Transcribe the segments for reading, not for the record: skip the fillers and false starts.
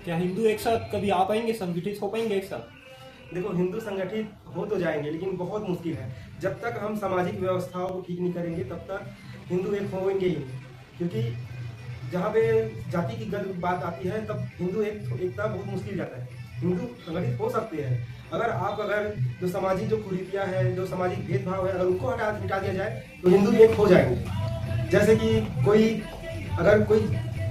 क्या हिंदू एक साथ कभी आ पाएंगे, संगठित हो पाएंगे एक साथ? देखो, हिंदू संगठित हो तो जाएंगे लेकिन बहुत मुश्किल है। जब तक हम सामाजिक व्यवस्थाओं को ठीक नहीं करेंगे तब तक हिंदू एक होंगे ही नहीं। क्योंकि जहाँ पे जाति की बात आती है तब हिंदू एकता बहुत मुश्किल जाता है। हिंदू संगठित हो सकते हैं अगर जो सामाजिक जो कुरीतियाँ है, जो सामाजिक भेदभाव है, अगर उनको हटा दिया जाए तो हिंदू एक हो जाएंगे। जैसे कि अगर कोई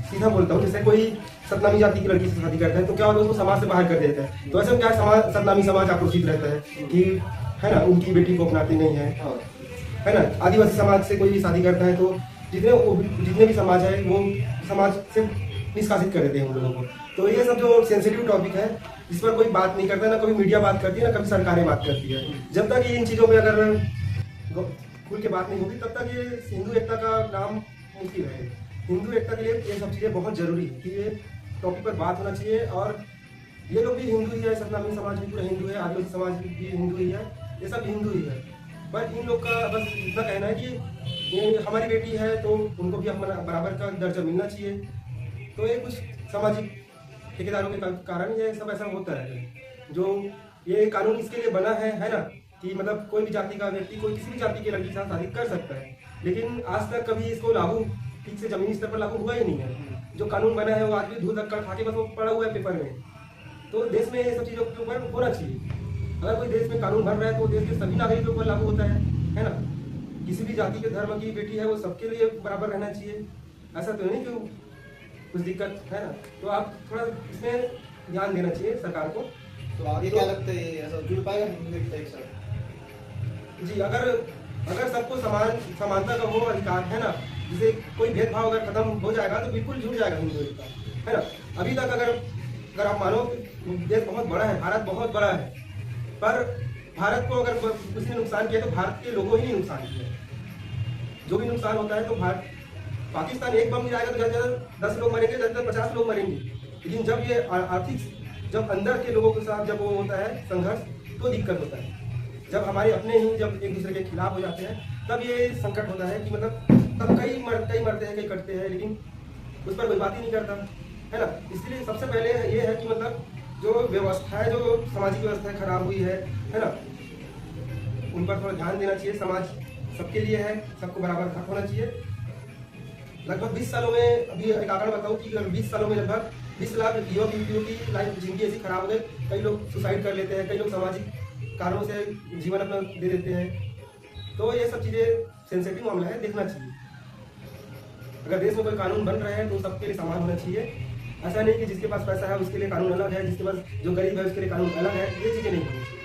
सीधा बोलता हूँ, जैसे कोई सतनामी जाति की लड़की से शादी करता है तो क्या होता है, उसको समाज से बाहर कर देता है। तो ऐसे में क्या सतनामी समाज आक्रोशित रहता है कि है ना, उनकी बेटी को अपनाते नहीं है ना। आदिवासी समाज से कोई भी शादी करता है तो जितने भी समाज है वो समाज से निष्कासित कर देते हैं उन लोगों को। तो ये सब जो सेंसिटिव टॉपिक है इस पर कोई बात नहीं करता, ना कभी मीडिया बात करती है, ना कभी सरकारें बात करती है। जब तक इन चीज़ों में अगर खुल के बात नहीं होगी तब तक ये हिंदू एकता का नाम मुश्किल है। हिंदू एकता के लिए ये सब चीज़ें बहुत जरूरी है कि ये टॉपिक पर बात होना चाहिए। और ये लोग भी हिंदू ही है, सतनामी समाज भी पूरा हिंदू है, आदिवासी समाज भी हिंदू ही है, ये सब हिंदू ही है। बट इन लोग का बस इतना कहना है कि ये हमारी बेटी है तो उनको भी अपना बराबर का दर्जा मिलना चाहिए। तो ये कुछ सामाजिक ठेकेदारों के कारण ये सब ऐसा होता है। जो ये कानून इसके लिए बना है ना, कि मतलब कोई भी जाति का व्यक्ति कोई किसी भी जाति की लड़की के साथ शादी कर सकता है, लेकिन आज तक कभी इसको लागू ठीक से जमीनी स्तर पर लागू हुआ ही नहीं है। जो कानून बना है वो आज भी धूल धक्का खा के बस वो पड़ा हुआ है पेपर में। तो देश में ये सब चीज़ों के ऊपर होना चाहिए। अगर कोई देश में कानून बन रहा है तो देश के सभी नागरिकों के ऊपर लागू होता है ना। किसी भी जाति के धर्म की बेटी है वो सबके लिए बराबर रहना चाहिए। ऐसा तो नहीं कि कुछ दिक्कत है ना। तो आप थोड़ा इसमें ध्यान देना चाहिए सरकार को। तो आगे क्या लगता है ऐसा जुड़ पाएगा हिंदू एकता एक साथ? जी, अगर सबको समानता का वो अधिकार है ना, जिसे कोई भेदभाव अगर खत्म हो जाएगा तो बिल्कुल जुड़ जाएगा हिंदू एकता, है ना। अभी तक अगर आप मानो देश बहुत बड़ा है, भारत बहुत बड़ा है, पर भारत को अगर उसने नुकसान किया तो भारत के लोगों ही नुकसान किया। जो भी नुकसान होता है तो पाकिस्तान एक बम गिराएगा तो ज़्यादा 10 लोग मरेंगे, ज़्यादा 50 लोग मरेंगे। लेकिन जब ये जब अंदर के लोगों के साथ जब वो होता है संघर्ष तो दिक्कत होता है। जब हमारे अपने ही जब एक दूसरे के खिलाफ हो जाते हैं तब ये संकट होता है कि मतलब तब कई मरते हैं, कई कटते हैं, लेकिन उस पर कोई बात ही नहीं करता, है ना। इसलिए सबसे पहले ये है कि मतलब जो व्यवस्था है, जो सामाजिक व्यवस्था खराब हुई है ना, उन पर थोड़ा ध्यान देना चाहिए। समाज सबके लिए है, सबको बराबर हक होना चाहिए। लगभग 20 सालों में, अभी एक आंकड़ा बताऊँ कि 20 सालों में लगभग 20 लाख युवक-युवतियों की लाइफ जिंदगी ऐसी खराब हो गई। कई लोग सुसाइड कर लेते हैं, कई लोग सामाजिक कारणों से जीवन अपना दे देते हैं। तो ये सब चीज़ें सेंसिटिव मामला है, देखना चाहिए। अगर देश में कोई कानून बन रहे हैं तो सबके लिए समान होना चाहिए। ऐसा नहीं कि जिसके पास पैसा है उसके लिए कानून अलग है, जिसके पास जो गरीब है उसके लिए कानून अलग है, ये चीज़ें नहीं होनी चाहिए।